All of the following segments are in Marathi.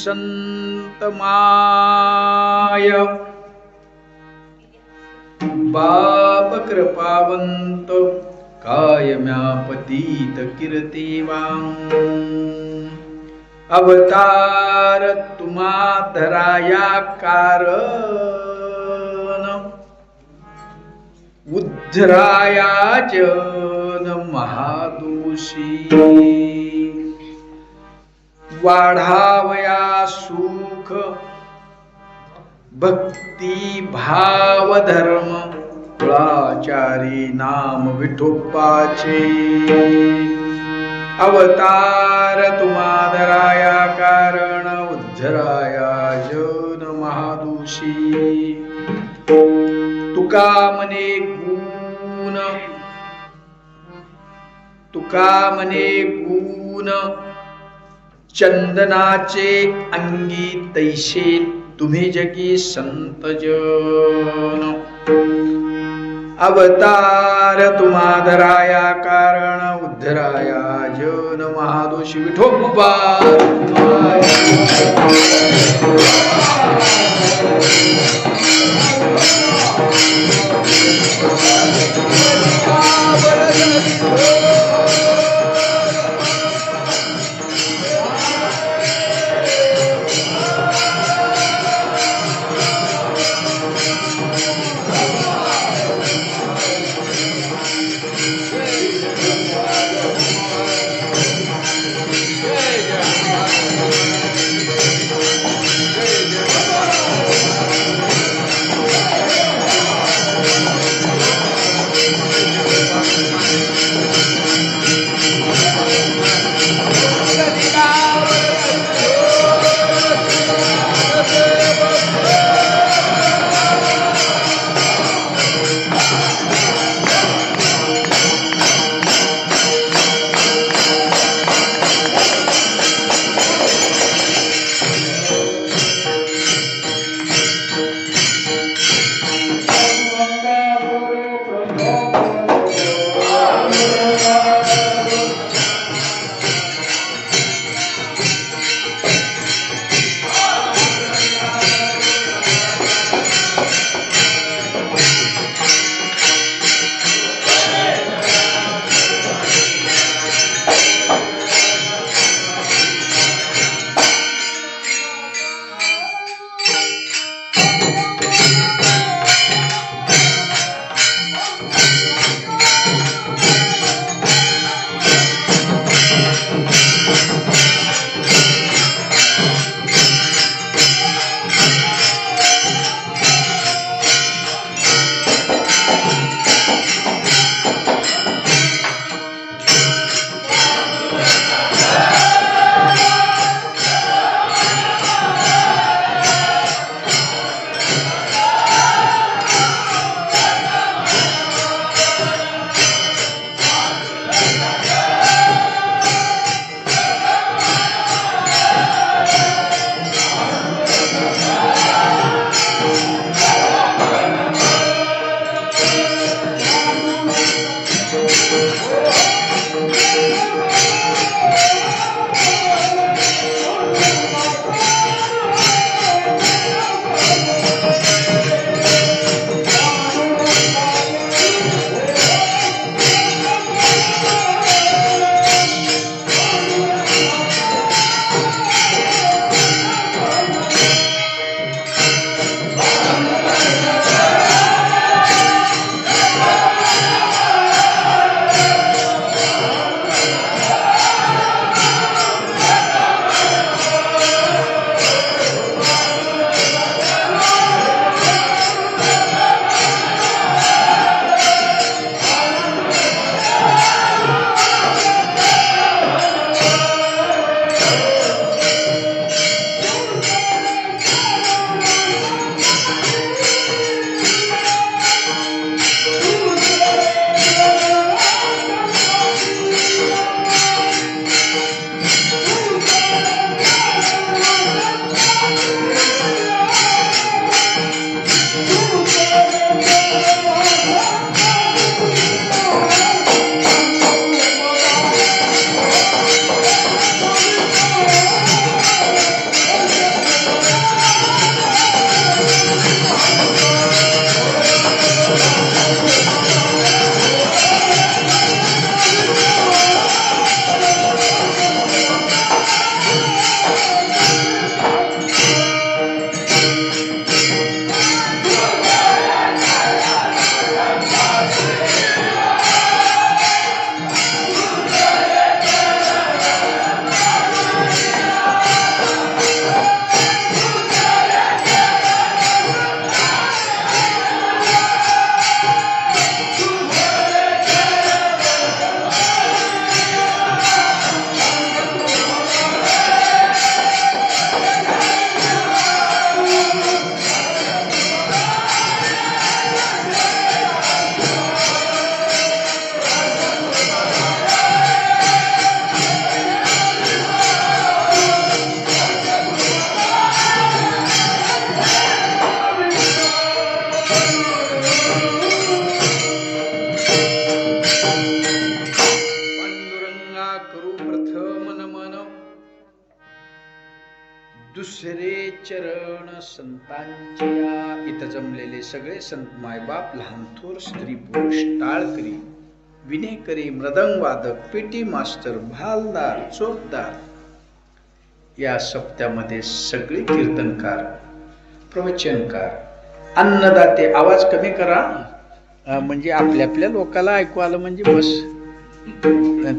संत माय बाप कृपावंत कायम्या पतित कीर्तिवान अवतार तुम्हा धराया कारण उद्धराया जन महादोषी वाढावया सुख भक्ती भाव धर्म कुळाचारी नाम विठोबाचे अवतार तुम्हा धराया कारण उद्धराया जन महादोषी तुका मने गुण चंदनाचे अंगी तैसे तुम्ही जगी संत जन अवतार तुम्हा धराया कारण उद्धराया जन महादोषी विठोबा चरण संतांचे या. इथं जमलेले सगळे संत मायबाप, लहान थोर, स्त्री पुरुष, टाळकरी, विनेकरी, मृदंग वादक, पेटी मास्तर, भालदार, चोपदार, या सप्त्यामध्ये सगळे कीर्तनकार, प्रवचनकार, अन्नदाते. आवाज कमी करा, म्हणजे आपल्या लोकाला ऐकू आलं म्हणजे बस.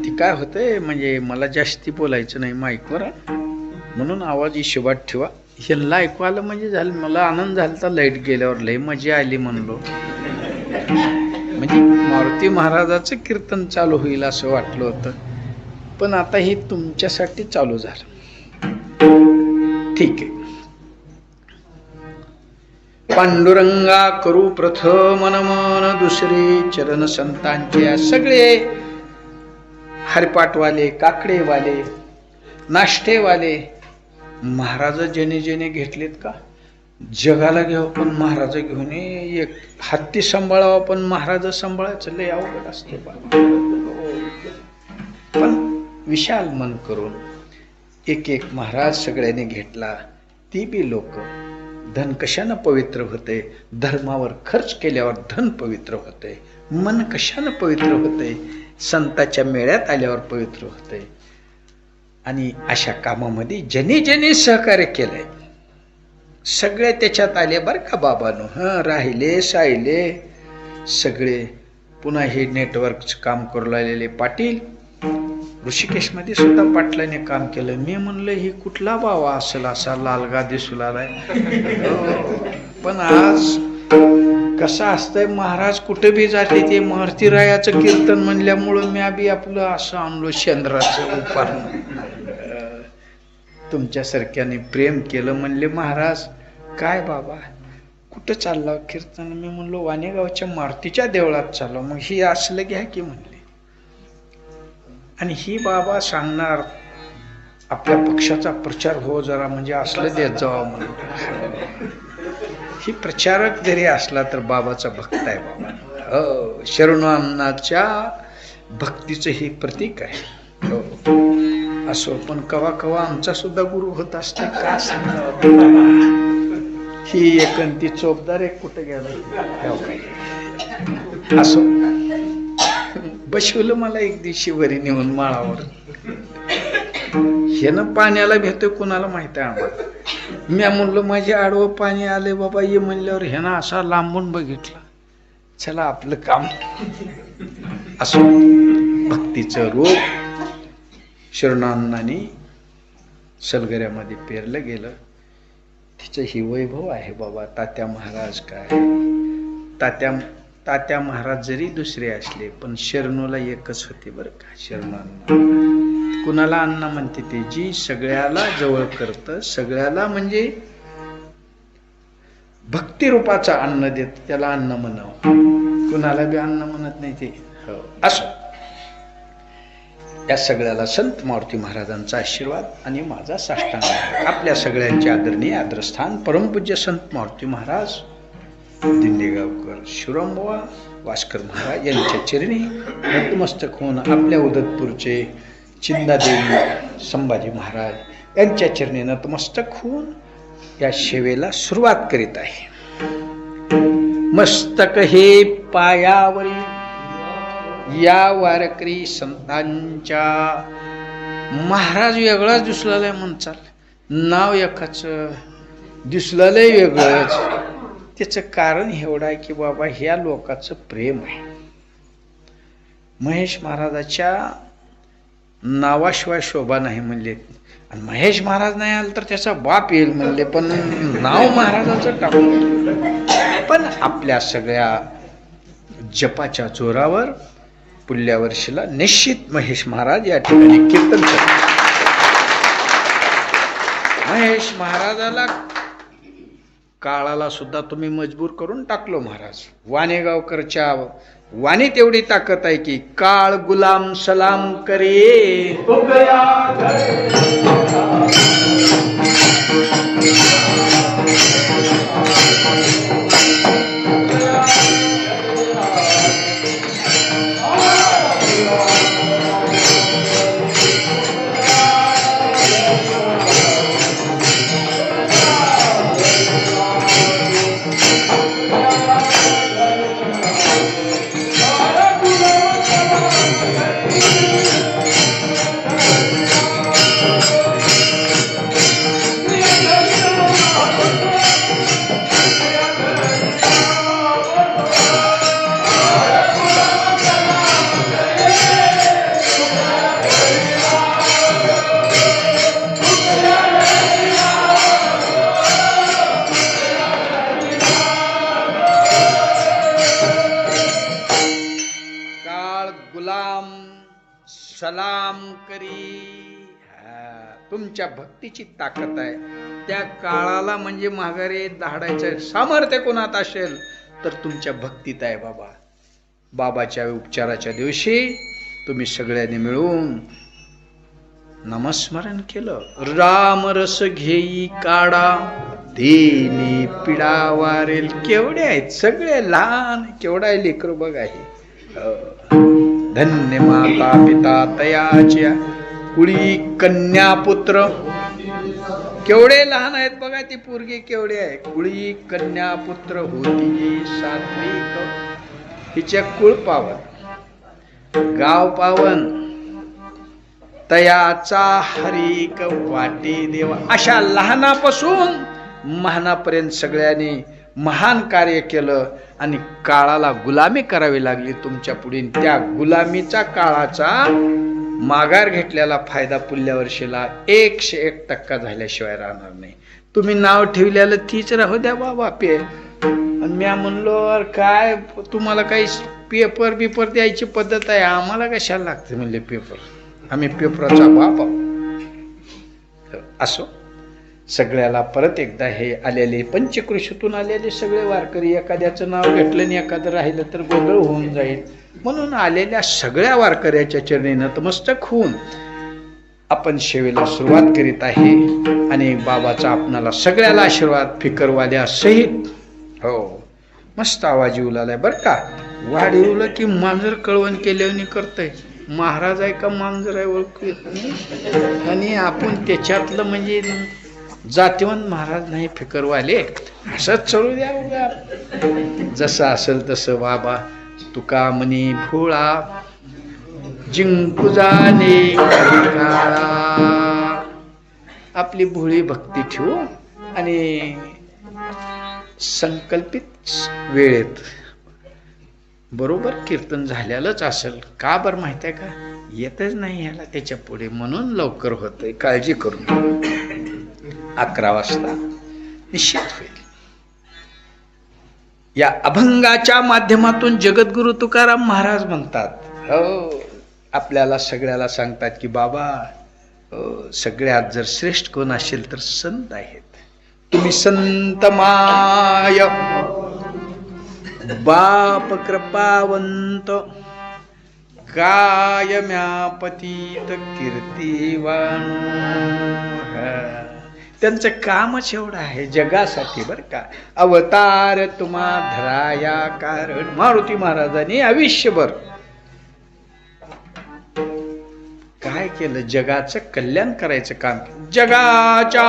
ती काय होतंय, म्हणजे मला जास्ती बोलायचं नाही माईकवर, म्हणून आवाज हिशोबात ठेवा. ह्यांना ऐकू आलं म्हणजे झालं. मला आनंद झाला तर लाईट गेल्यावर लय मजा आली म्हणलो. म्हणजे मारुती महाराजाचं कीर्तन चालू होईल असं वाटलं होतं, पण आता हे तुमच्यासाठी चालू झालं. ठीक आहे. पांडुरंगा करू प्रथम नमन, दुसरे चरण संतांचे. सगळे हरिपाठवाले, काकडेवाले, नाश्तेवाले महाराज जेणे जेणे घेतलेत का, जगाला घेऊ पण महाराज घेऊन ये. एक हत्ती सांभाळावा पण महाराज सांभाळायचं लय अवघड असते. पण विशाल मन करून एक एक महाराज सगळ्यांनी घेतला. ती बी लोक. धन कशानं पवित्र होते, धर्मावर खर्च केल्यावर धन पवित्र होते. मन कशानं पवित्र होते, संताच्या मेळ्यात आल्यावर पवित्र होते. आणि अशा कामामध्ये ज्यांनी ज्यांनी सहकार्य केलंय सगळे त्याच्यात आले बरं का बाबांनो. राहिले साहिले सगळे. पुन्हा हे नेटवर्कचं काम करू लागलेले पाटील, ऋषिकेशमध्ये सुद्धा पाटलाने काम केलं. मी म्हणलं ही कुठला बाबा असेल असा लालगा दिसू लागलाय. पण आज कसं असतंय, महाराज कुठे बी जाते ते मारुतीरायाचं कीर्तन म्हणल्यामुळं मी बी आपलं असं आणलो शेंद्राचं उपारण. तुमच्यासारख्याने प्रेम केलं. म्हणले महाराज काय बाबा कुठं चाललं कीर्तन. मी म्हणलो वाणेगावच्या मारुतीच्या देवळात चाललो. मग ही असलं घ्या की म्हणले. आणि ही बाबा सांगणार आपल्या पक्षाचा प्रचार हो जरा, म्हणजे असलं देत जावा म्हणून. ही प्रचारक जरी असला तर बाबाचा भक्त आहे बाबा. शरणोअण्णाच्या भक्तीचं हे प्रतीक आहे. असो, पण कवा कवा आमचा सुद्धा गुरु होत असते का सांगा. ही एकंती चोपदार एक कुठे गेला असो. बसवलं मला एक दिवशी वरी नेऊन माळावर. ह्यानं पाण्याला भेटतोय कुणाला माहित आहे आम्हाला. मी म्हणलं माझे आडवं पाणी आले बाबा ये म्हणल्यावर ह्यानं असा लांबून बघितला. चला आपलं काम. असो, भक्तीचं रूप शरणांनी सलगऱ्यामध्ये पेरलं गेलं. तिचं ही वैभव आहे बाबा. तात्या महाराज काय, तात्या महाराज जरी दुसरे असले पण शरणूला एकच होते बरं का. शरणांना कुणाला अण्णा म्हणते ते, जी सगळ्याला जवळ करतं, सगळ्याला म्हणजे भक्ती रूपाचा अन्न देत त्याला अन्न म्हणावं. कुणाला बी अन्न म्हणत नाही ते. असो, या सगळ्याला संत मारुती महाराजांचा आशीर्वाद आणि माझा साष्टांग. आपल्या सगळ्यांचे आदरणीय आदरस्थान परमपूज्य संत मारुती महाराज दिंडेगावकर शिवरामबुवा वासकर महाराज यांच्या चरणी नतमस्तक होऊन आपल्या उदतपूरचे चिंदादेवी संभाजी महाराज यांच्या चरणी नतमस्तक होऊन या सेवेला सुरुवात करीत आहे. मस्तक हे पायावरील या वारकरी संतांच्या. महाराज वेगळाच दिसलाय म्हणचाल, नाव एकाच दिसलाय वेगळंच. त्याचं कारण एवढं आहे की बाबा ह्या लोकांचं प्रेम आहे. महेश महाराजाच्या नावाशिवाय शोभा नाही म्हणले. आणि महेश महाराज नाही आला तर त्याचा बाप येईल म्हणले, पण नाव महाराजाचं टाकून. पण आपल्या सगळ्या जपाच्या जोरावर पुढल्या वर्षीला निश्चित महेश महाराज या ठिकाणी कीर्तन करतात. महेश महाराजाला काळाला सुद्धा तुम्ही मजबूर करून टाकलो महाराज. वाणेगावकरच्या वाणीत एवढी ताकद आहे की काळ गुलाम सलाम करे तो गया सलाम करी. तुमच्या भक्तीची ताकद आहे. त्या काळाला म्हणजे माघारी धाडायचं सामर्थ्य कोणात असेल तर तुमच्या भक्तीत आहे बाबा. बाबाच्या उपचाराच्या दिवशी तुम्ही सगळ्यांनी मिळून नामस्मरण केलं. राम रस घेई काढा देने पिडा वारेल. केवढे आहेत सगळे लहान, केवढा आहे लेकर बघा हे. धन्य माता पिता तयाच्या कुळी कन्या पुत्र. केवढे लहान आहेत बघा ती पोरगी केवढे आहे. कुळी कन्या पुत्र होती सात्विक. हिच्या कुळ पावन गाव पावन तयाचा हरिक वाटे देवा. अशा लहानापासून महानापर्यंत सगळ्यांनी महान कार्य केलं आणि काळाला गुलामी करावी लागली तुमच्या पुढे. त्या गुलामीचा काळाचा माघार घेतलेला फायदा पुढल्या वर्षीला 101% झाल्याशिवाय राहणार नाही. तुम्ही नाव ठेवलेलं तीच राहू द्या बाबा पे. आणि मी म्हणलो काय तुम्हाला काही पेपर बिपर द्यायची पद्धत आहे, आम्हाला कशाला लागते म्हणले पेपर, आम्ही पेपराचा बाप आहोत. असो सगळ्याला परत एकदा हे आलेले पंचकृषीतून आलेले सगळे वारकरी, एखाद्याचं नाव घेतलं आणि एखादं राहिलं तर गोंधळ होऊन जाईल म्हणून आलेल्या सगळ्या वारकऱ्याच्या चरणी नतमस्तक होऊन आपण सेवेला सुरुवात करीत आहे. आणि बाबाचा आपणाला सगळ्याला आशीर्वाद फिकरवाल्या सहित. हो मस्त आवाज येऊ लागलाय बरं का. वाढ येऊला की मांजर कळवण केल्याने करतय. महाराज आहे का मांजर आहे ओळखू येत नाही. आणि आपण त्याच्यातलं म्हणजे जातीवंत महाराज नाही फिकरवाले. असंच चढू द्या उगा जसं असेल तसं. बाबा तुका म्हणी भोळा जिंकू जाणे काळा. आपली भोळी भक्ती ठेवू आणि संकल्पित वेळेत बरोबर कीर्तन झालेलंच असेल. का बरं माहिती आहे का, येतच नाही ह्याला त्याच्या पुढे म्हणून लवकर होतंय. काळजी करून 11 वाजता निश्चित होईल. या अभंगाच्या माध्यमातून जगद्गुरु तुकाराम महाराज म्हणतात, हो आपल्याला सगळ्याला सांगतात की बाबा सगळ्यात जर श्रेष्ठ कोण असेल तर संत आहेत. तुम्ही संत माय बाप कृपावंत कायम्या पतित कीर्तिवान. त्यांचं कामच एवढं आहे जगासाठी बरं का. अवतार तुम्हा धराया कारण. मारुती महाराजांनी आयुष्यभर काय केलं, जगाचं कल्याण करायचं काम केलं. जगाच्या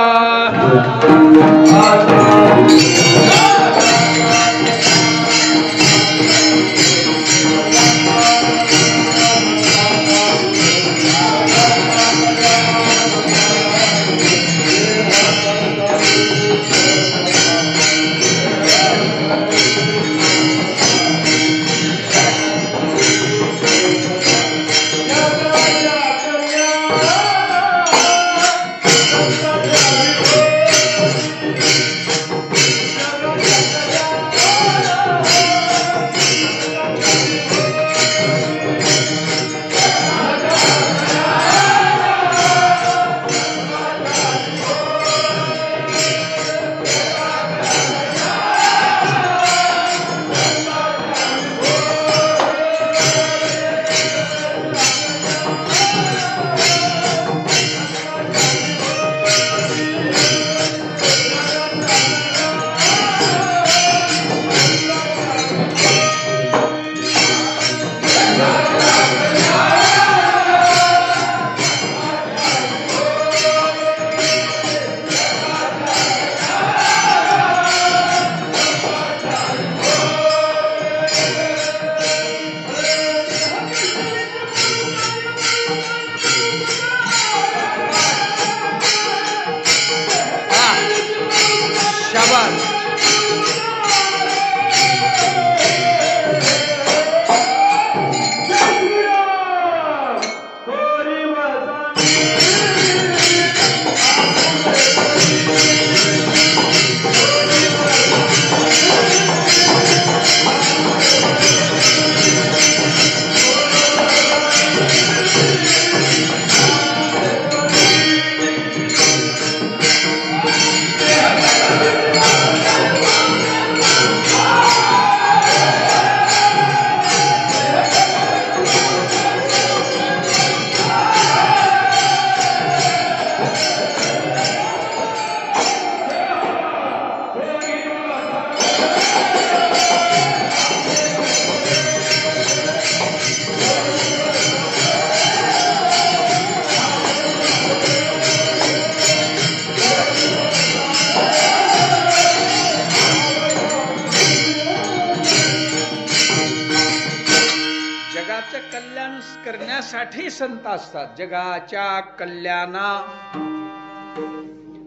जगाचं कल्याण करण्यासाठी संत असतात. जगाच्या कल्याणा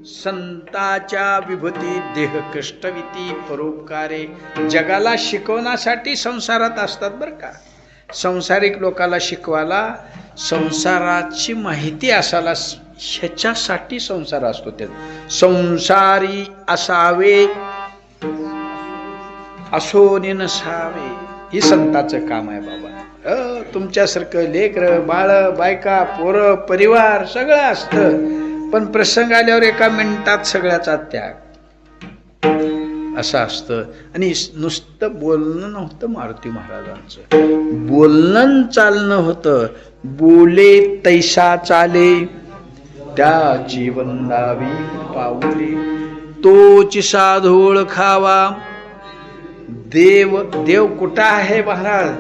संताच्या विभूती देह कष्टविती परोपकारे. जगाला शिकवण्यासाठी संसारात असतात बरं का. संसारिक लोकाला शिकवायला संसाराची माहिती असायला ह्याच्यासाठी संसार असतो. त्याचा संसारी असावे असोने नसावे, ही संताचं काम आहे बाबा. तुमच्यासारखं लेकर बाळ बायका पोरं परिवार सगळं असतं, पण प्रसंग आल्यावर एका मिनिटात सगळ्याचा त्याग असं असतं. आणि नुसतं बोलणं नव्हतं मारुती महाराजांचं, बोलणं चालणं होतं. बोले तैसा चाले त्याची वंदावी पाऊले, तोची साधोळ खावा. देव देव कुठं आहे महाराज?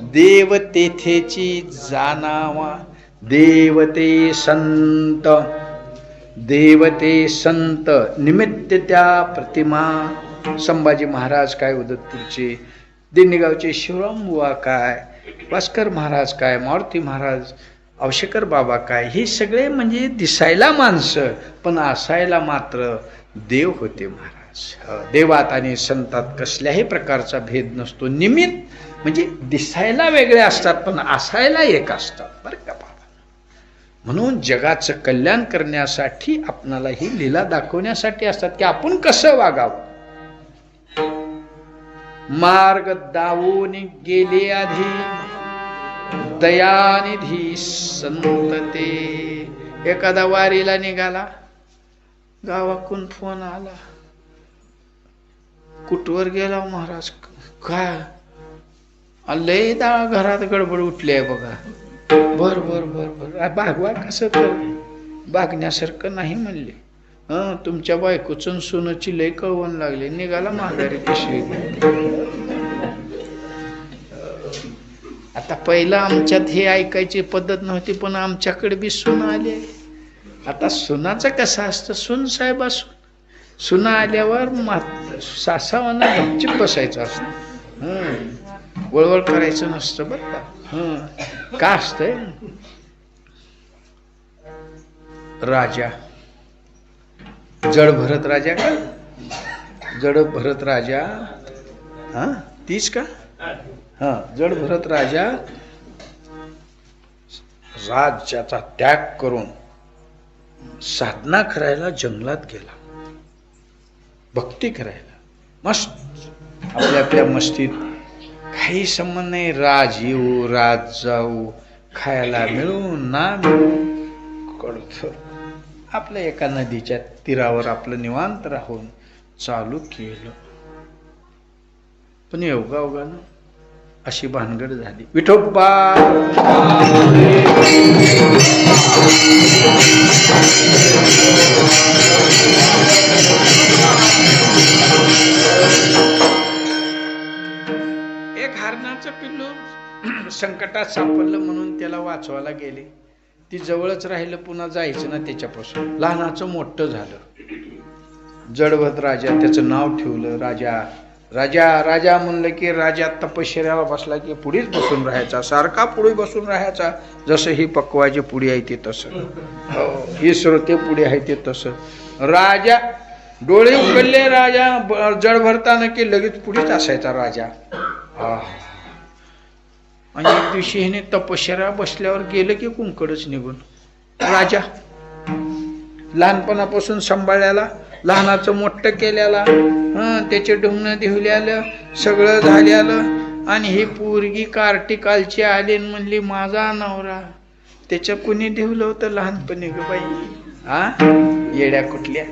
देव तेथेची जाणावा. देवते संत देवते संत निमित्त त्या प्रतिमा. संभाजी महाराज काय, उदतपूरचे दिंडीगावचे शिवराम बुवा काय, भास्कर महाराज काय, मारुती महाराज, अवशेकर बाबा काय, हे सगळे म्हणजे दिसायला माणसं पण असायला मात्र देव होते महाराज. देवात आणि संतात कसल्याही प्रकारचा भेद नसतो. निमित्त म्हणजे दिसायला वेगळे असतात पण असायला एक असतात बरं का बाबा. म्हणून जगाचं कल्याण करण्यासाठी आपणाला ही लीला दाखवण्यासाठी असतात की आपण कसं वागावं. मार्ग दावून गेले आधी दयानिधी संत ते. एखादा वारीला निघाला, गावाकडून फोन आला, कुठवर गेला महाराज, काय लय घरात गडबड उठली आहे बघा. बर बर बर बर भागवा. कसं तर भागण्यासारखं नाही म्हणले. तुमच्या बायकोचं सोनची लय कळवण लागली, निघाला माघारी पिशवी. आता पहिलं आमच्यात हे ऐकायची पद्धत नव्हती, पण आमच्याकडे बी सून आली. आता सुनाचं कसं असतं, सून साहेब असून सुना आल्यावर सासावांना गपचिप बसायचं असतं, वळवळ करायचं नसतं बरं का. का असतंय? राजा जड भरत राजा का, जड भरत राजा, तीच का, जड भरत राजा राज्याचा त्याग करून साधना करायला जंगलात गेला, भक्ती करायला. मस्त आपल्या आपल्या मस्तीत, काही संबंध नाही. राज येऊ राज जाऊ, खायला मिळू ना मिळू कळत. आपल्या एका नदीच्या तीरावर आपलं निवांत राहून चालू केलं. पण योगायोगानं अशी भानगड झाली. विठोबा एक हरणाचं पिल्लू संकटात सापडलं म्हणून त्याला वाचवायला गेले. ती जवळच राहिलं, पुन्हा जायचं ना त्याच्यापासून. लहानाचं मोठं झालं. जडभत राजा त्याचं नाव ठेवलं. राजा राजा राजा म्हणलं की राजा तपश्चर्याला बसला की पुढेच बसून राहायचा, सारखा पुढे बसून राहायचा. जसं ही पक्वाची पुढे आहे ते तसं, ही श्रोते पुढे आहे ते तसं. राजा डोळे उघडले, राजा जड भरताना की लगेच पुढेच असायचा राजा. आणि एक दिवशी हिने तपश्चर्या बसल्यावर गेलं की कुंकडच निघून. राजा लहानपणापासून सांभाळल्याला, लहानाचं मोठं केल्याला, त्याचे ढुंगणं दिवल्यालं, सगळं झाल्यालं. आणि ही पोरगी कार्टिकालची आली म्हणली माझा नवरा. त्याच्या कुणी दिवलं होतं लहानपणी ग बाई. येड्या कुठल्या.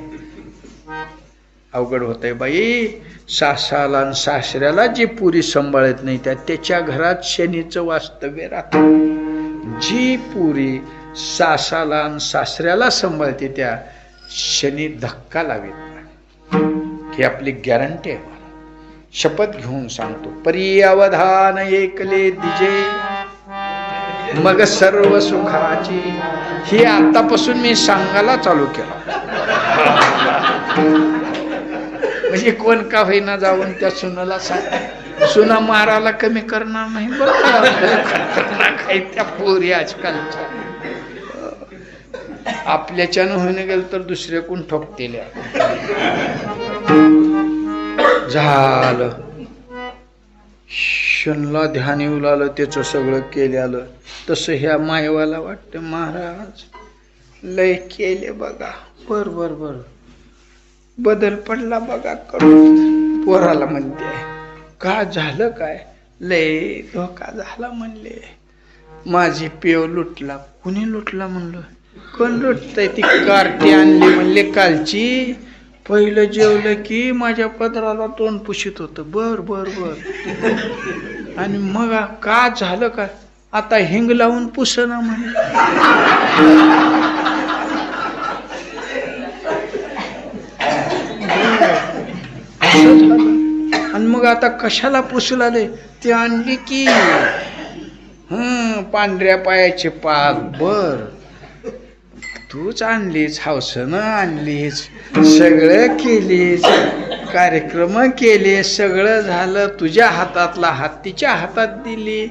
अवघड होतंय बाई. सासाला आणि सासऱ्याला जी पुरी सांभाळत नाही त्याच्या घरात शनीचं वास्तव्य राहतं. जी पुरी सासाला आणि सासऱ्याला सांभाळते त्या शनी धक्का लावित नाही. ही आपली गॅरंटी आहे. मला शपथ घेऊन सांगतो. परी अवधान ऐकले दिजे मग सर्व सुखाची. ही आतापासून मी सांगायला चालू केला. म्हणजे कोण का होईना जाऊन त्या सुनाला सांग. सुना मारायला कमी करणार नाही बरं का. खतरनाक आहे त्या पोरी आजकालच्या. आपल्याच्यानं होईन गेलं तर दुसरे कोण ठोकतील. झालं शनला ध्यान येऊ लागलं, त्याचं सगळं केल्यालं. तसं ह्या मायवाला वाटतं महाराज लय केले बघा. बर बर बर बदल पडला बघा करून. पोराला म्हणते का झालं काय? लय धोका झाला म्हणले. माझी पेव लुटला. कुणी लुटला म्हणलं? कोण लुटतय? ती कार्टी आणली म्हणले कालची. पहिलं जेवलं की माझ्या पदराला तोंड पुशीत होतं. बर बर बर. आणि मग का झालं काय? आता हिंग लावून पुसना म्हणे. आणि मग आता कशाला पुसू लागले? ती आणली की पांढऱ्या पायाचे पाक. बर तूच आणलीच, हौसनं आणलीच, सगळं केलीच, कार्यक्रम केले, सगळं झालं. तुझ्या हातातला हात तिच्या हातात दिली.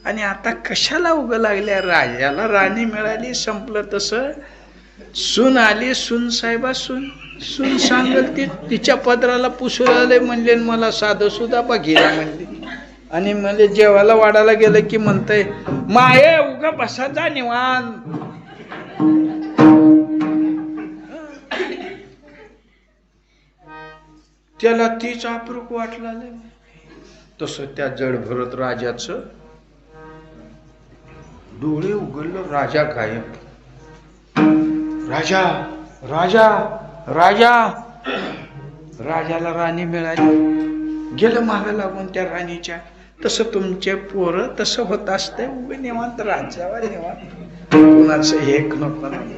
आणि आता कशाला उगं लागल्या? राजाला राणी मिळाली, संपलं तसं. सून आली, सून साहेबा सून सून सांगल ती तिच्या पदराला पुसू आले म्हणले. मला साधं सुद्धा बघितला म्हणले. आणि म्हणजे जेवायला वाढायला गेलं की म्हणतंय माये उगा बसा जा निवांत. त्याला तीच अप्रूप वाटला. तसं त्या जडभरत राजाचं डोळे उघडलं. राजा गायब. राजा राजा राजा. राजाला राणी मिळाली. गेलं मागं लागून त्या राणीच्या. तसं तुमचे पोरं तसं होत असतंय. उभे निवांत राज्यावर निवांत. कोणाचं एक नको नाही.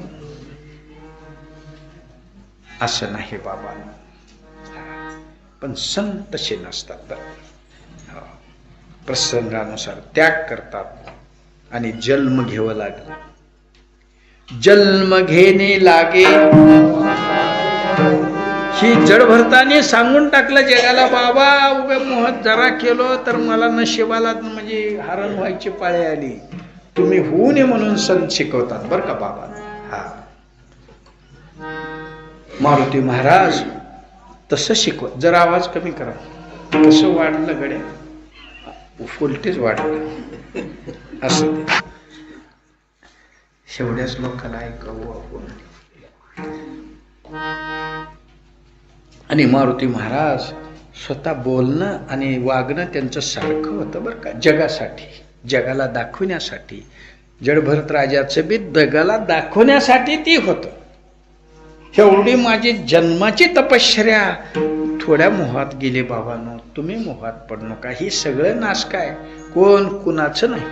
असं नाही बाबा. पण संत तसे नसतात. प्रसंगानुसार त्याग करतात. आणि जन्म घ्यावं लागला. जन्म घेणे लागे ही जडभरताने सांगून टाकलं जगाला. बाबा उभे मोहत जरा केलो तर मला नशिबाला म्हणजे हरण व्हायची पाळी आली. तुम्ही होऊ नये म्हणून संत शिकवतात बरं का बाबा. हा मारुती महाराज तसं शिकवत. जरा आवाज कमी करा. कसं वाढलं गड्या? फुलटेच वाढलं. असं ते शेवढ्याच लोकांना ऐकावं आपण. आणि मारुती महाराज स्वतः बोलणं आणि वागणं त्यांचं सारखं होतं बरं का. जगासाठी, जगाला दाखवण्यासाठी. जडभरत राजाचं बी जगाला दाखवण्यासाठी ती होतं. एवढी माझी जन्माची तपश्चर्या थोड्या मोहात गेली बाबांनो. तुम्ही मोहात पडू नका. ही सगळं नाश काय कोण कुणाचं नाही.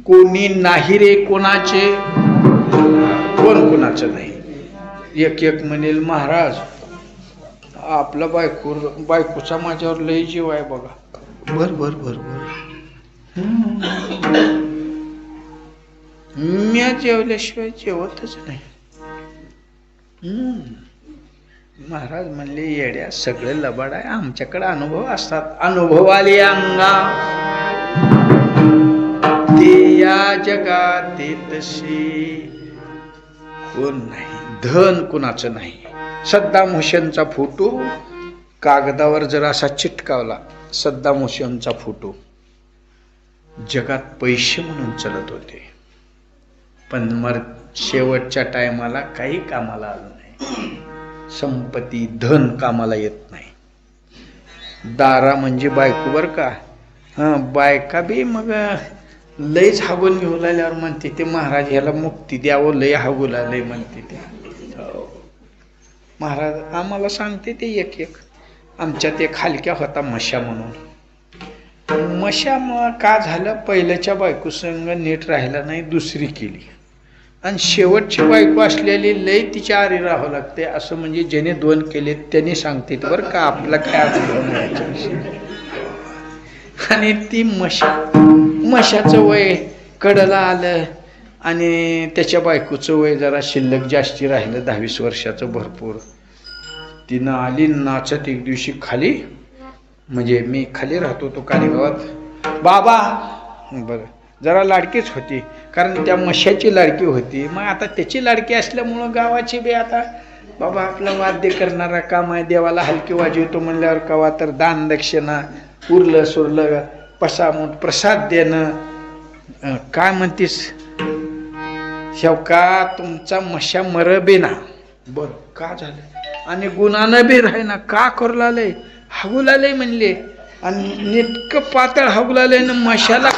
कोणी नाही रे कोणाचे. कोण कुणाचं नाही. एक एक म्हणेल महाराज आपला बायकोचा माझ्यावर लय जीव आहे बघा. बर बर बर बर. मी जेवल्याशिवाय जेवतच नाही. महाराज म्हणले येड्या सगळे लबाड आहे. आमच्याकडे अनुभव असतात. अनुभव आले अंगा ते या जगात ते तसे कोण नाही. धन कुणाचं नाही. सद्दाम हुसेनचा फोटो कागदावर जर असा चिटकावला. सद्दाम हुसेनचा फोटो जगात पैसे म्हणून चलत होते. पण शेवटच्या टायमाला काही कामाला आलं नाही. संपत्ती धन कामाला येत नाही. दारा म्हणजे बायको बर का. बायका बी मग लयच हागून घेऊ लागल्यावर म्हणते ते महाराज ह्याला मुक्ती द्यावं. लय हागू लागलंय म्हणते ते. महाराज आम्हाला सांगते ते एक एक. आमच्यात एक हलक्या होता मशा म्हणून. मशा का झालं? पहिल्याच्या बायको संग नीट राहिला नाही. दुसरी केली. आणि शेवटची बायको असलेली लय तिच्या आरी राहावं लागते. असं म्हणजे ज्याने दोन केले त्यांनी सांगते बरं का. आपलं काय आठवण. आणि ती मशाचं वय कडला आलं. आणि त्याच्या बायकोचं वय जरा शिल्लक जास्ती राहिलं. 10-20 वर्षाचं भरपूर. तिनं आली नाचत एक दिवशी खाली. म्हणजे मी खाली राहतो तो कानेगावात. बाबा बरं जरा लाडकीच होती, कारण त्या मशाची लाडकी होती. मग आता त्याची लाडकी असल्यामुळं गावाची बी आता बाबा आपला वाद्य करणारा काम आहे, देवाला हलकी वाजवतो म्हणल्यावर कवा तर दान दक्षिणा उरलं सुरलं पसामूट प्रसाद देणं. काय म्हणतीस शेवका तुमचा मशा मर बी ना. बर का झालं आणि गुणानं बी राही ना, का करू लागले हगुलाले म्हणले, आणि नेटकं पातळ हगुलाले ना मशाला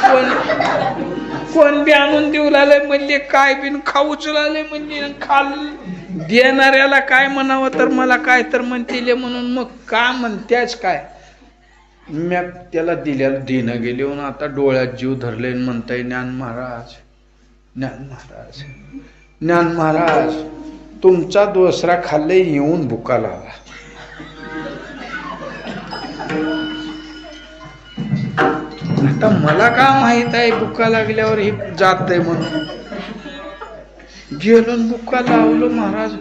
कोण बी आणून देऊ लागले म्हणले, काय बिन खाऊच लागले म्हणले, खाल देणाऱ्याला काय म्हणावं तर मला काय तर म्हणतील म्हणून मग का म्हणत्याच काय. मी त्याला दिल्याला देणं गेले म्हणून आता डोळ्यात जीव धरले म्हणताय ज्ञान महाराज, ज्ञान महाराज, ज्ञान महाराज तुमचा दुसरा खाल्ले येऊन भुका लावला. आता मला का माहित आहे भुका लागल्यावर हे जात आहे म्हणून. गेलो बुक्का लावलं महाराज,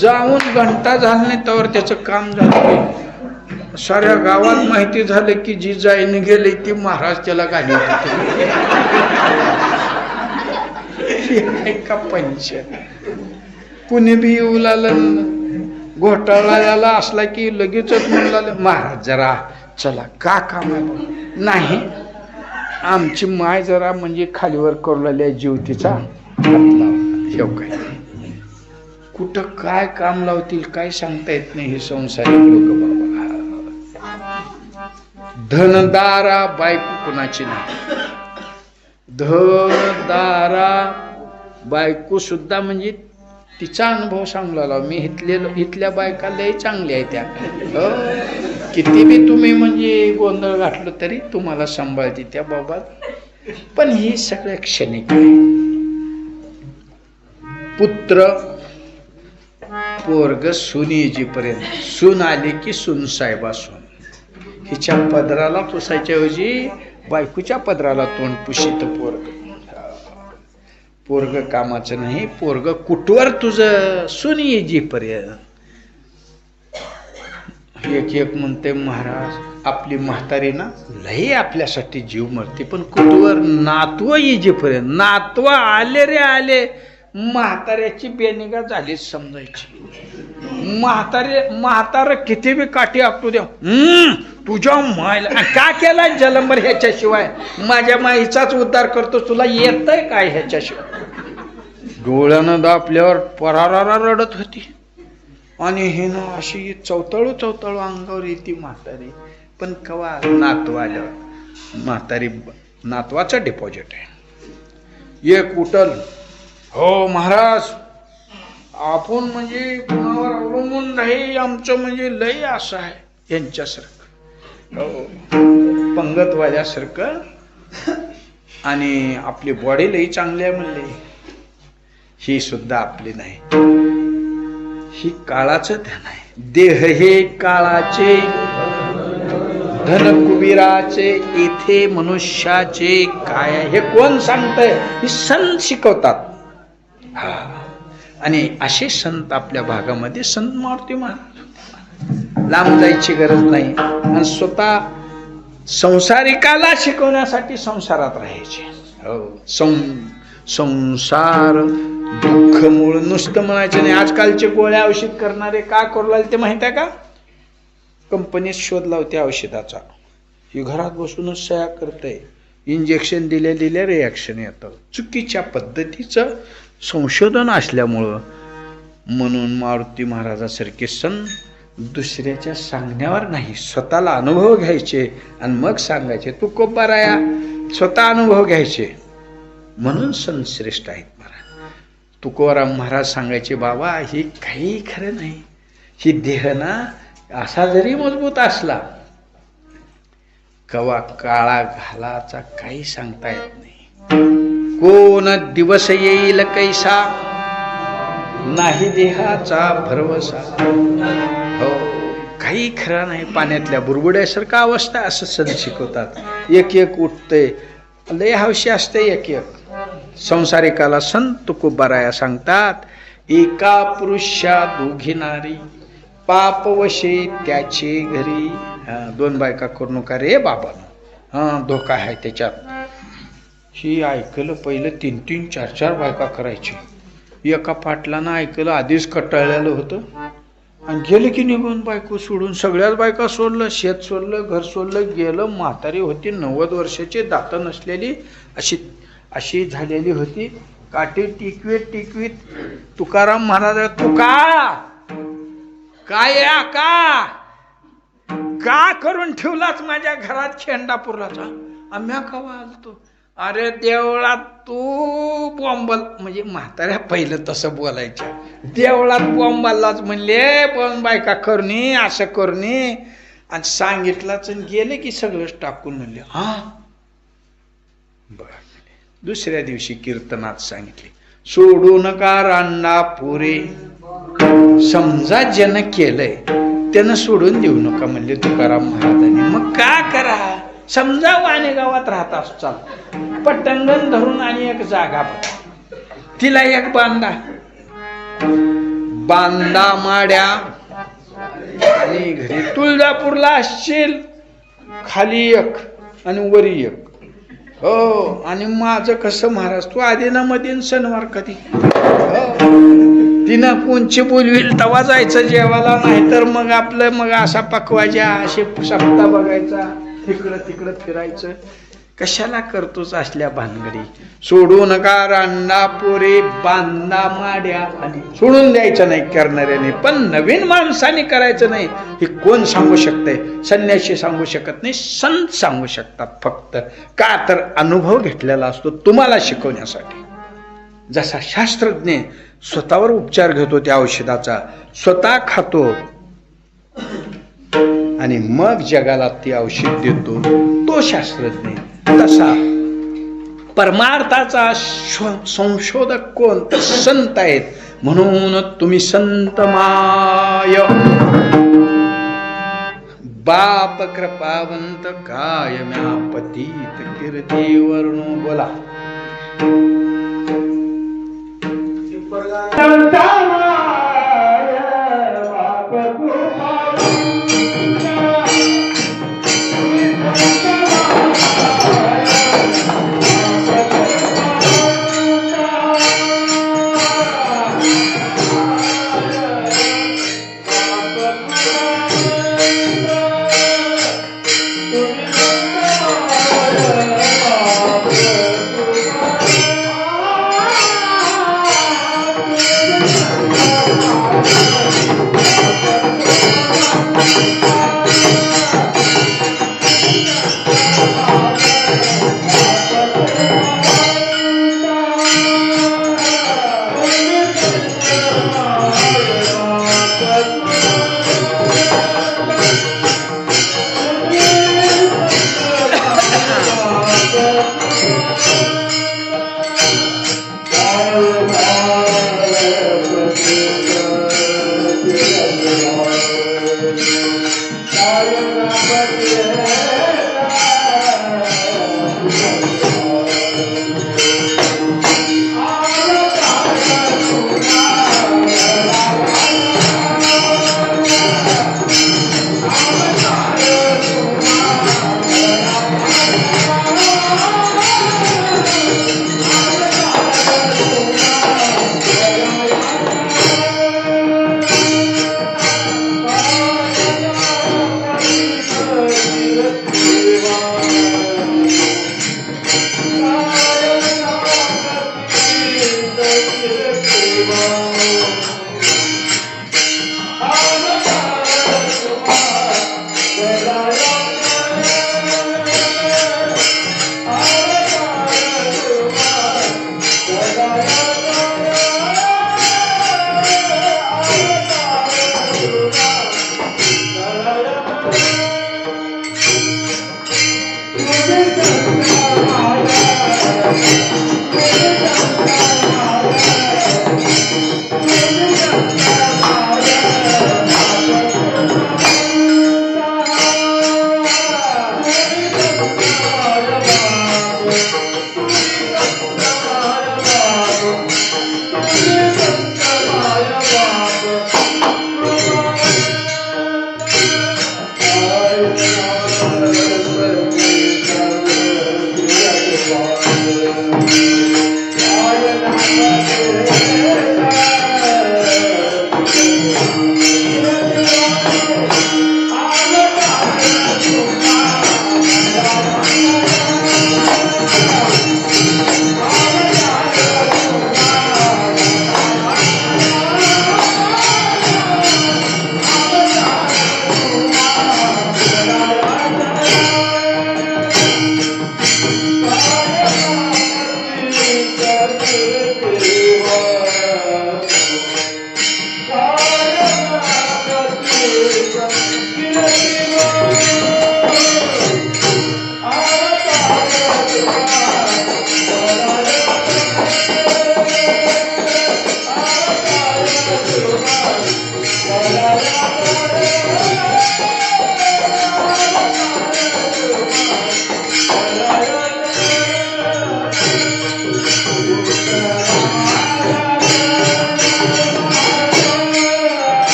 जाऊन घंटा झाला नाही तर त्याचं काम झालं. साऱ्या गावात माहिती झालं की जी जाईन गेले ती महाराज त्याला गाडी का पंच. कुणी बी येऊ लागलं घोटाळा झाला असला की लगेचच म्हणला महाराज जरा चला का काम आहे. नाही आमची माय जरा म्हणजे खालीवर करू लागली जीव तिचा. काय कुठं काय काम लावतील काय सांगता येत नाही हे संसारिक लोक बाबा. धनदारा बायको कुणाची नाही. धनदारा बायको सुद्धा म्हणजे तिचा अनुभव सांगला. मी इथल्या बायका लय चांगल्या आहेत त्या. किती बी तुम्ही म्हणजे गोंधळ घातलं तरी तुम्हाला सांभाळते त्या बाबा. पण ही सगळं क्षणिक आहे. पुत्र पोरग सून येईपर्यंत, सून आली की सून साहेबा सून. हिच्या पदराला पुसायच्या ऐवजी बायकोच्या पदराला तोंड पुशीत पोरग. पोरग कामाचं नाही, पोरग कुठवर तुझं सून येईपर्यंत. एक म्हणते महाराज आपली म्हातारी ना लई आपल्यासाठी जीव मरते, पण कुठवर नातवं येईपर्यंत. नातवं आले रे आले म्हाताऱ्याची बेनिगा झालीच समजायची. म्हातार किती बी काठी आपटू द्या, तुझ्या मायला का केला जलंबर ह्याच्याशिवाय, माझ्या माईचाच उद्धार करतो, तुला येतय काय ह्याच्याशिवाय. डोळ्यानं दापल्यावर परारारा रडत होती आणि हे ना अशी चवतळू अंगावर येते म्हातारी. पण कवा नातू आल्यावर म्हातारी नातवाचं डिपॉझिट आहे. एक उठल हो महाराज आपण म्हणजे कुणावर अवलंबून नाही, आमचं म्हणजे लय असं आहे यांच्यासारखं. हो पंगत वाल्यासारखं. आणि आपली बॉडी लई चांगली आहे म्हणले, ही सुद्धा आपली नाही. ही काळाचं ध्यान आहे. देह हे काळाचे, धन कुबीराचे, इथे मनुष्याचे काय हे कोण सांगतंय. हे संत शिकवतात. हा आणि असे संत आपल्या भागामध्ये संत मारुती महाराज. लांब जायची गरज नाही आणि स्वतः संसारिकाला शिकवण्यासाठी संसारात राहायचे. हो संसार दुःख मूळ नुसतं म्हणायचं नाही. आजकालचे गोळ्या औषध करणारे का करू लागले ते माहित आहे का. कंपनीत शोध लावते औषधाचा, ही घरात बसूनच सह्या करते, इंजेक्शन दिल्या रिॲक्शन येतं. चुकीच्या पद्धतीचं संशोधन असल्यामुळं. म्हणून मारुती महाराजासारखे संत दुसऱ्याच्या सांगण्यावर नाही, स्वतःला अनुभव घ्यायचे आणि मग सांगायचे. तुकोबाराया स्वतः अनुभव घ्यायचे म्हणून संत श्रेष्ठ आहेत महाराज. तुकोबाराम महाराज सांगायचे बाबा ही काही खरं नाही, ही देह ना असा जरी मजबूत असला कवा काळा घालाचा काही सांगता येत नाही. कोण दिवस येईल कैसा नाही देहाचा भरवसा. हो काही खरा नाही. पाण्यातल्या बुरबुड्यासारखा अवस्था असं संत शिकवतात. एक उठते लय हौशी असते. एक संसारिकाला संत तुकोबाराया सांगतात, एका पुरुषा दोघी नारी पापवशे त्याचे घरी. 2 बायका करू नका रे बाबा, धोका आहे त्याच्यात. ही ऐकलं पहिलं 3-3, 4-4 बायका करायची. एका पाटलानं ऐकलं, आधीच कटाळलेलं होतं आणि गेलं की निघून बायको सोडून. सगळ्याच बायका सोडलं, शेत सोडलं, घर सोडलं, गेलं. म्हातारी होती 90 वर्षाची, दातं नसलेली, अशी झालेली होती. काठी टिकवीत तुकाराम महाराज, काय का करून ठेवलाच माझ्या घरात खेंडापूरलाचा? आम्ही कवा आलतो? अरे देवळात तू बॉम्बल, म्हणजे म्हाताऱ्या पहिलं तसं बोलायच्या, देवळात बॉम्बालाच म्हणले, पण बायका करणी असं करणी आणि सांगितलंच आणि गेले की सगळंच टाकून म्हणले. बरं. दुसऱ्या दिवशी कीर्तनात सांगितले, सोडू नका रांडा पुरे, समजा ज्यानं केलंय त्यानं सोडून देऊ नका म्हणले तुकाराम महाराजांनी. मग का करा, समजा वाणे गावात राहत असतो, पटंगण धरून आणि एक जागा बघा, तिला एक बांधा माड्या, आणि घरी तुळजापूरला असशील, खाली एक आणि वरी एक. हो, आणि माझं कसं महाराज, तू आधी ना मधीन सणवार कधी, तिनं कोणची बोलवील तवा जायचं जेवायला, नाही तर मग आपलं मग असा पकवायच्या, असे सप्ताह बघायचा, तिकडं फिरायचं. कशाला करतोच असल्या भानगडी? सोडू नका रांडा पोरे, बांधा माड्या, आणि सोडून द्यायचं नाही करणाऱ्याने, पण नवीन माणसाने करायचं नाही. हे कोण सांगू शकतंय? संन्यासी सांगू शकत नाही, संत सांगू शकतात फक्त. का तर अनुभव घेतलेला असतो तुम्हाला शिकवण्यासाठी. जसा शास्त्रज्ञ स्वतःवर उपचार घेतो त्या औषधाचा, स्वतः खातो आणि मग जगाला ती औषध देतो, तो शास्त्रज्ञ. तसा परमार्थाचा संशोधक कोण? तर संत आहेत. म्हणून तुम्ही संतमाय बाप कृपावंत कायम्या पतित कीर्ती वर्णो. बोला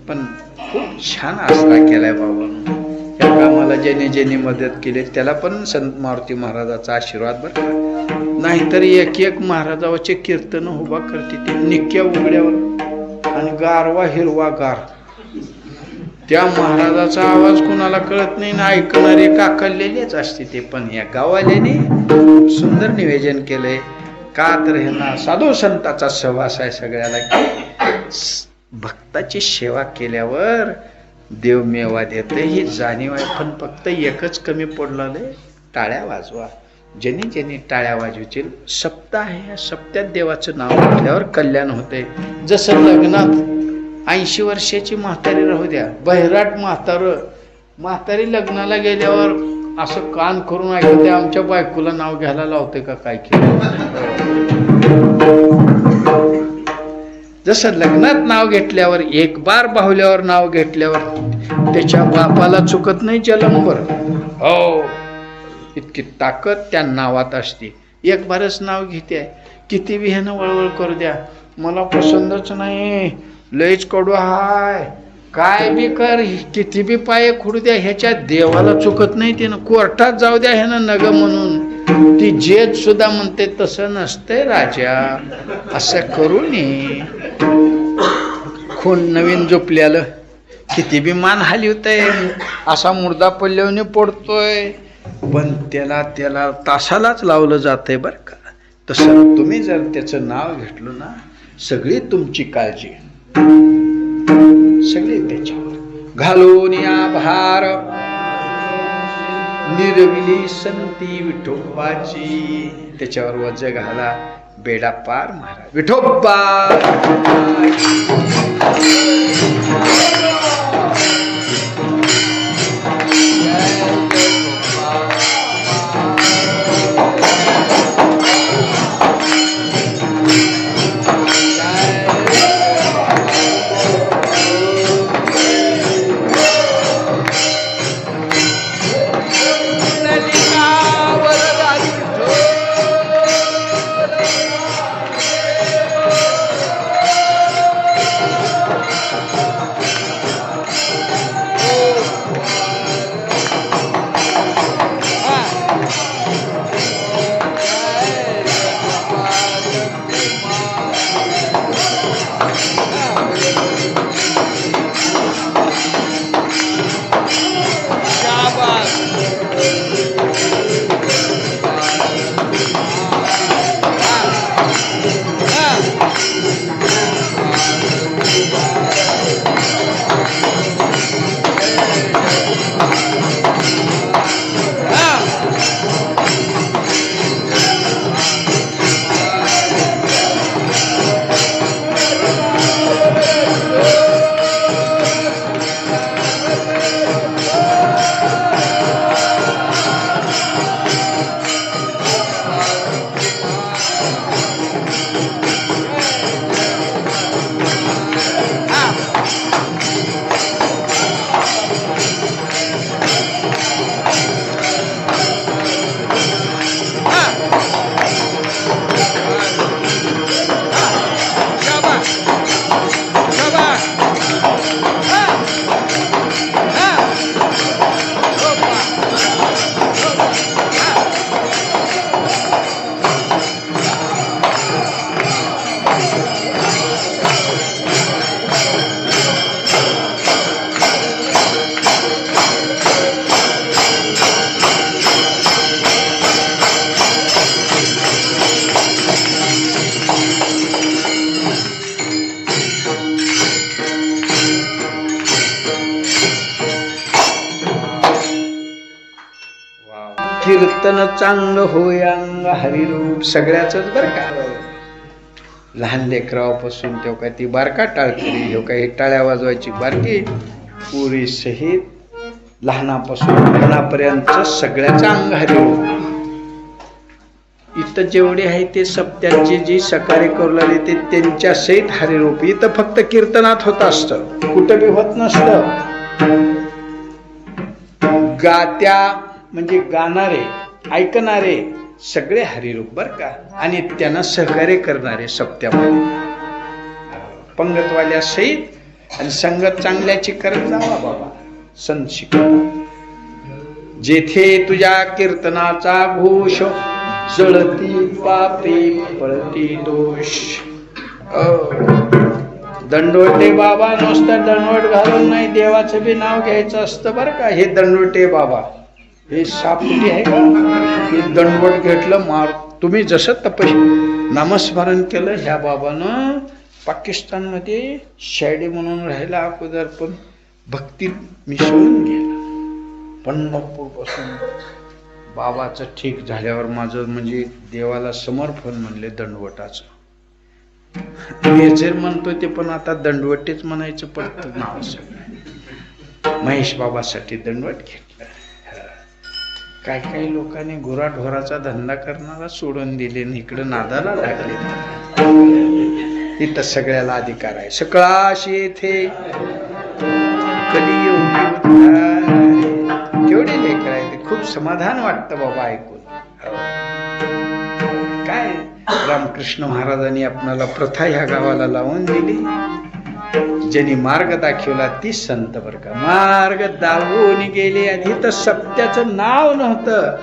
पण खूप छान आसरा केलाय बाबांनो. या कामाला ज्याने ज्याने मदत केली त्याला पण संत मारुती महाराजाचा आशीर्वाद बरं. नाहीतर एक एक महाराजाचे कीर्तन उभा करते ते निक्क्या उघड्यावर आणि गारवा हिरवा गार. त्या महाराजाचा आवाज कुणाला कळत नाही ना, ऐकणारे काकलेलेच असते ते. पण या गावाल्याने सुंदर निवेदन केलंय. का तर ह्यांना साधू संताचा सहवास आहे सगळ्याला. भक्ताची सेवा केल्यावर देव मेवा देते ही जाणीव आहे. पण फक्त एकच कमी पडलेलं, टाळ्या वाजवा. ज्यांनी ज्यांनी टाळ्या वाजवतील सप्ताह आहे, या सप्त्यात देवाचं नाव घेतल्यावर कल्याण होते. जसं लग्नात 80 वर्षाची म्हातारी राहू द्या, बहिराट म्हातारी लग्नाला गेल्यावर असं कान करून ऐकते, आमच्या बायकोला नाव घ्यायला लावते का काय केलं. जसं लग्नात नाव घेतल्यावर एक बार बाहुल्यावर नाव घेतल्यावर त्याच्या बापाला चुकत नाही जलमभर. हो, इतकी ताकद त्या नावात असते. एक बारच नाव घेते, किती बी ह्यानं वळवळ करू द्या, मला पसंतच नाही, लयच कडू हाय, काय बी कर, किती बी पाय खुडू द्या, ह्याच्या देवाला चुकत नाही. त्यानं कोर्टात जाऊ द्या ह्यानं नग म्हणून, ती जेद सुद्धा म्हणते तसं नसतंय राजा, असं करू नये. खून नवीन झोपल्यालं किती बी मान हलवतंय, असा मुर्दा पडल्याने पडतोय, पण त्याला तासालाच लावलं जातंय बरं का. तसं तुम्ही जर त्याचं नाव घेतलं ना, सगळी तुमची काळजी सगळी त्याच्यावर घालून या भार, निर्विली संती विठोबाची, त्याच्यावर वज घाला, बेडा पार मारा. विठोबा कीर्तन चांगलं होय अंग हरिरूप सगळ्याच बरं का. लहान लेकरापासून तेव्हा काय ती बारका टाळकरी, हे काय टाळ्या वाजवायची बारकी पुरी सहित, लहानापासून लहानापर्यंत सगळ्याचं अंग हरिरूप. इथं जेवढे आहे ते सप्त्यांची जी सकाळी करू लागली ते त्यांच्या सहित हरिरूप. इथं फक्त कीर्तनात होत असतं, कुठं बी होत नसतं. गात्या म्हणजे गाणारे, ऐकणारे सगळे हरिरूप बर का. आणि त्यांना सहकार्य करणारे सप्त्यामध्ये पंगतवाल्या सहित. आणि संगत चांगल्याची करत जावा बाबा, संत शिकवतात. जेथे तुझ्या कीर्तनाचा घोष, जळती पापी पळती दोष. दंडवटे बाबा नुसतं दंडवट घालून नाही, देवाचं बी नाव घ्यायचं असतं बरं का. हे दंडवटे बाबा हे सापुटी आहे का, हे दंडवट घेतलं मार. तुम्ही जसं नामस्मरण केलं, ह्या बाबानं पाकिस्तानमध्ये शायडी म्हणून राहिला अगोदर, पण भक्तीत मिसळून गेला. पंढरपूरपासून बाबाचं ठीक झाल्यावर माझं म्हणजे देवाला समर्पण म्हणले दंडवटाचं. मेजर म्हणतो ते, पण आता दंडवटेच म्हणायचं पडतं नाव सगळं. महेश बाबासाठी दंडवट घेतलं. काही काही लोकांनी गुराढोराचा धंदा करणारा सोडून दिले, इकडं नादाला लागले. इथं सगळ्याला अधिकार आहे. सकळाशी येथे कलियुगी उद्धार. केवढे लेकर आहे ते, खूप समाधान वाटतं बाबा ऐकून. काय रामकृष्ण महाराजांनी आपणाला प्रथा ह्या गावाला लावून दिली. ज्यांनी मार्ग दाखवला ती संत बर का. मार्ग दाखवून गेले. आधी तर सत्याचं नाव नव्हतं,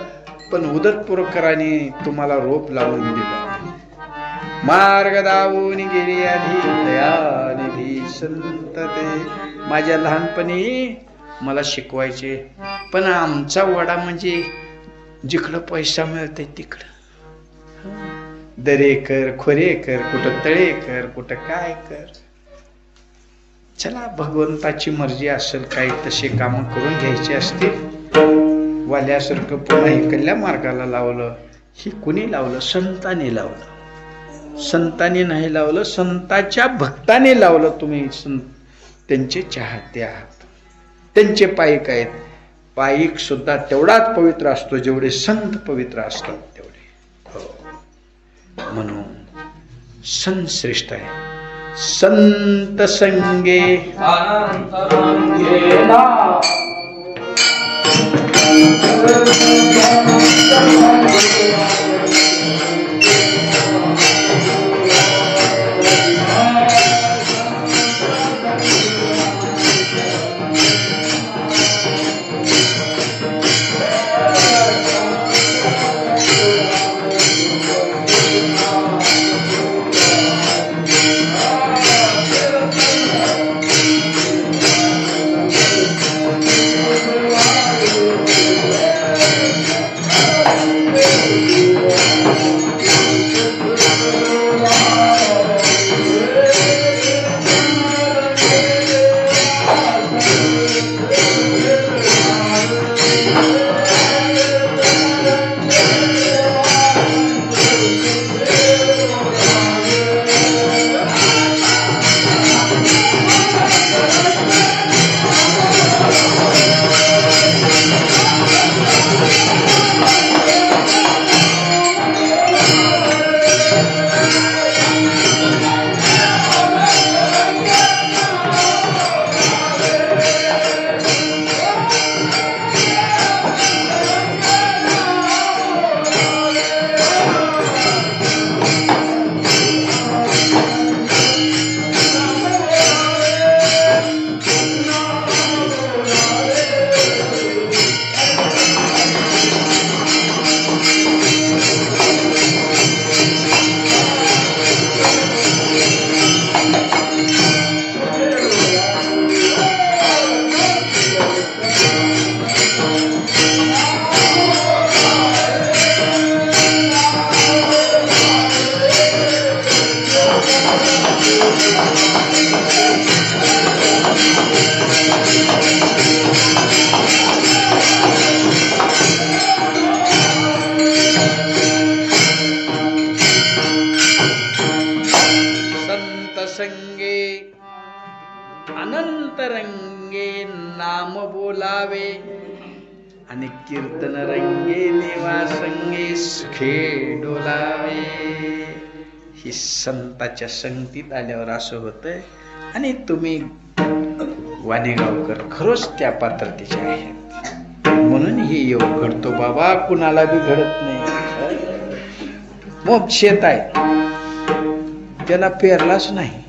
पण उदतपूरकरांनी तुम्हाला रोप लावून दिलं. मार्ग दावून गेले आधी दयानिधी संत ते. माझ्या लहानपणी मला शिकवायचे, पण आमचा वडा म्हणजे जिकडं पैसा मिळते तिकडं दरे कर, खोरे कर, कुठं तळे कर, कुठं काय कर. चला, भगवंताची मर्जी असेल, काही तसे कामं करून घ्यायचे असतील. वाल्यासारखं पुन्हा इकडल्या मार्गाला लावलं. ही कुणी लावलं? संतांनी लावलं. संतांनी नाही लावलं, संताच्या भक्ताने लावलं. तुम्ही त्यांचे चाहते आहात. त्यांचे पायिक आहेत. पायिक सुद्धा तेवढाच पवित्र असतो जेवढे संत पवित्र असतात तेवढे. म्हणून संत श्रेष्ठ आहे. संत संगे अनंतरंगे नाम बोलावे आणि कीर्तन रंगे देवा संगे सुखे डोलावे. ही संताच्या संगतीत आल्यावर असं होतंय. आणि तुम्ही वाणेगावकर खरोच त्या पात्रतेचे आहेत म्हणून हे योग घडतो बाबा. कुणाला बी घडत नाही. मग शेत आहे त्याला पेरलाच नाही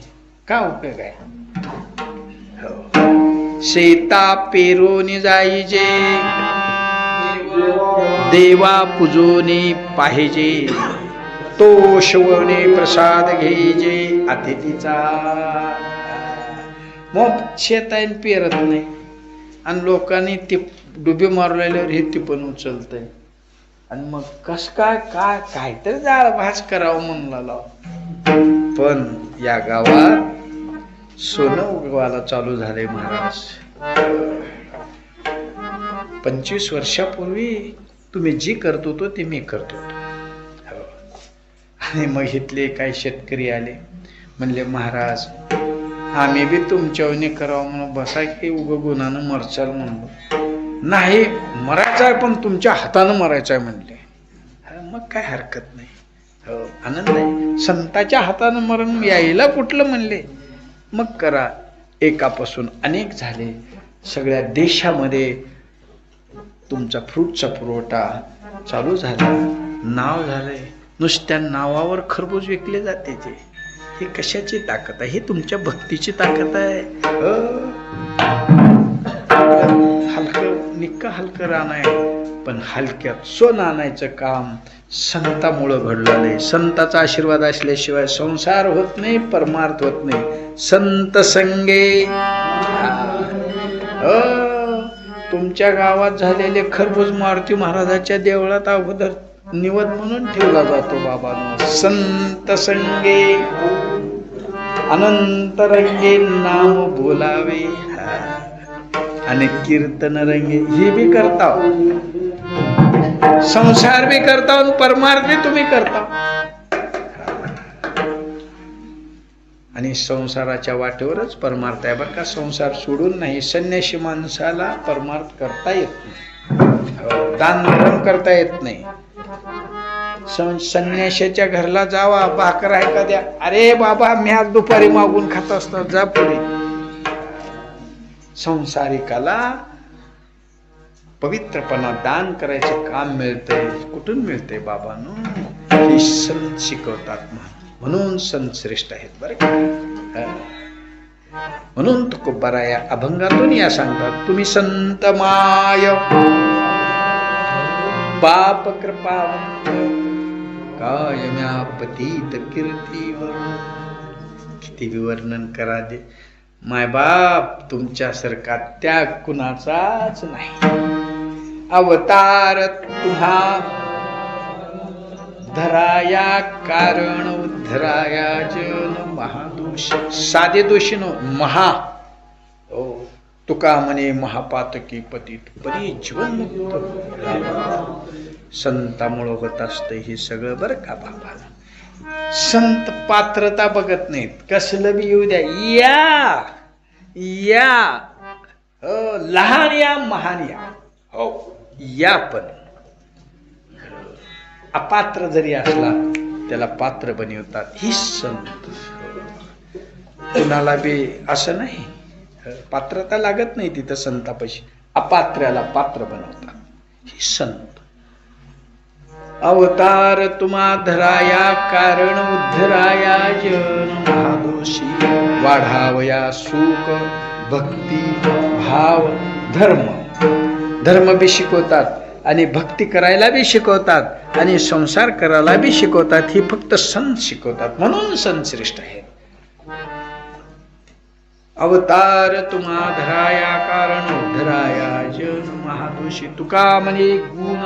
का उपयोग आहे? शेता पेरोनी जाईजे देवा पूजोनी पाहिजे. तो शवणे प्रसाद घेईजे अतिथीचा. मग शेत आहे पेरत नाही आणि लोकांनी ती डुबे मारलेल्यावर हे ती पण उचलतंय. आणि मग कस काय तर जाळ भास करावं म्हणला लाव. पण या गावात सोनं उगवायला चालू झाले महाराज. 25 वर्षापूर्वी तुम्ही जी करत होतो ते मी करतो. आणि मग इथले काही शेतकरी आले म्हणले महाराज आम्ही बी तुमच्यावनी करावं म्हणून बसा की उग गुणानं मरचाल म्हणलो. नाही मरायचं आहे पण तुमच्या हातानं मरायचं आहे म्हणले. मग काय हरकत नाही. हो, आनंद आहे. संताच्या हातानं मरण यायला कुठलं म्हणले. मग करा. एकापासून अनेक झाले. सगळ्या देशामध्ये तुमचा फ्रूटचा पुरवठा चालू झाला. नाव झालंय. नुसत्या नावावर खरबूज विकले जाते. ते हे कशाची ताकद आहे. हे तुमच्या भक्तीची ताकद आहे. हलकं निक्का हलकं रान आहे, पण हलक्यात सोनं आणायचं काम संतामुळं घडलं नाही. संताचा आशीर्वाद असल्याशिवाय संसार होत नाही, परमार्थ होत नाही. संत संगे. तुमच्या गावात झालेले खरबूज मारुती महाराजाच्या देवळात अगोदर निवद म्हणून ठेवला जातो बाबांनो. संत संगे अनंत रंगे नाम बोलावे आणि कीर्तन रंगे. हे बी करता, संसार बी करता, परमार्थ बी तुम्ही करता. आणि संसाराच्या वाटेवरच परमार्थ आहे बरं का. संसार सोडून नाही. संन्याशी माणसाला परमार्थ करता येत नाही. दान धर्म करता येत नाही. संन्याशाच्या घरला जावा, भाकर आहे का द्या. अरे बाबा मी आज दुपारी मागून खात असतो, जा पुढे. संसारिकाला पवित्रपणा दान करायचं काम मिळतंय. कुठून मिळतंय बाबांनो. हे संत शिकवतात. म्हणून संत श्रेष्ठ आहेत बरं का. म्हणून तुकोबारा या अभंगातून या सांगतात, तुम्ही संत माय पाप कृपावंत कायम्या पतित कीर्तीवर. किती विवर्णन करा दे. माय बाप तुमच्यासारखा त्याग कुणाचाच नाही. अवतार तुम्हा धराया कारण उद्धराया जन महादोष. साधे दोषी नो महा. तुका म्हणे महापातकी पतित परी जीवनमुक्त. संतामुळं होत असतं हे सगळं बरं का बाबा. संत पात्रता बघत नाहीत. कसलं बी येऊ द्या. या लहान या महान या. हो या, पण अपात्र जरी असला त्याला पात्र बनवतात. ही संत. कुणाला बी असं नाही. पात्रता लागत नाही तिथं संतापाशी. अपात्र्याला पात्र बनवतात. ही संत. अवतार तुम्हा धराया कारण उद्धराया जन महादोषी. वाढावया सुख भक्ती भाव धर्म. धर्म बी शिकवतात आणि भक्ती करायला बी शिकवतात आणि संसार करायला बी शिकवतात. ही फक्त संत शिकवतात. म्हणून संत श्रेष्ठ आहे. अवतार तुम्हा धराया कारण उद्धराया जन महादोषी. तुका म्हणे गुण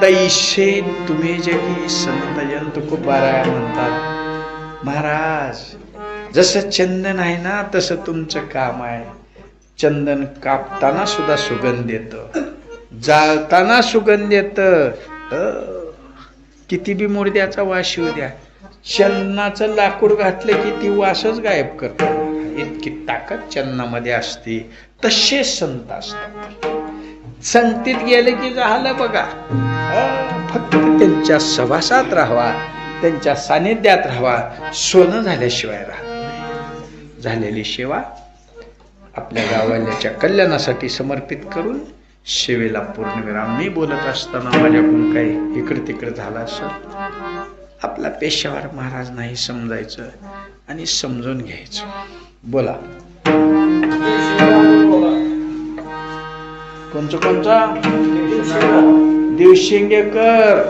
तैसे तुम्ही जगी संत जन. तुकोबारा म्हणतात, महाराज जसं चंदन आहे ना तसं तुमचं काम आहे. चंदन कापताना सुद्धा सुगंध येतं, जाळताना सुगंध येतं. किती बी मुर्द्याचा वास येऊ द्या, चंदनाचं लाकूड घातलं की ती वासच गायब करतं. इतकी ताकद चंदनामध्ये असते. तसे संत असतात. संगतीत गेले की झालं बघा. फक्त त्यांच्या सहवासात राहावा, त्यांच्या सानिध्यात राहावा. सोनं झाल्याशिवाय राहत नाही. झालेली सेवा आपल्या गावाल्याच्या कल्याणासाठी समर्पित करून सेवेला पूर्णविराम. मी बोलत असताना माझ्याकडून काही इकडे तिकडे झाला असेल, आपला पेशावर महाराज नाही समजायचं आणि समजून घ्यायचं. बोला. कोणचा दिवशिंगेकर.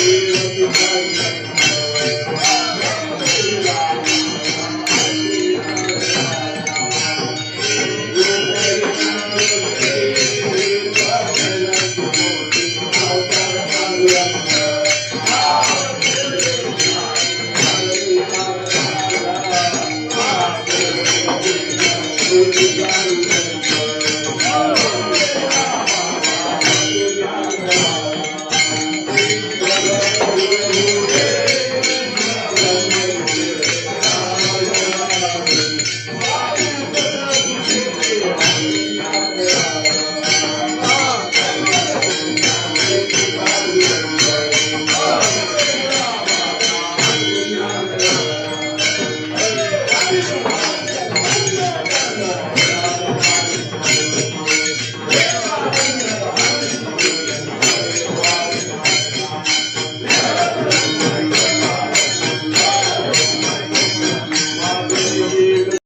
देव तुझा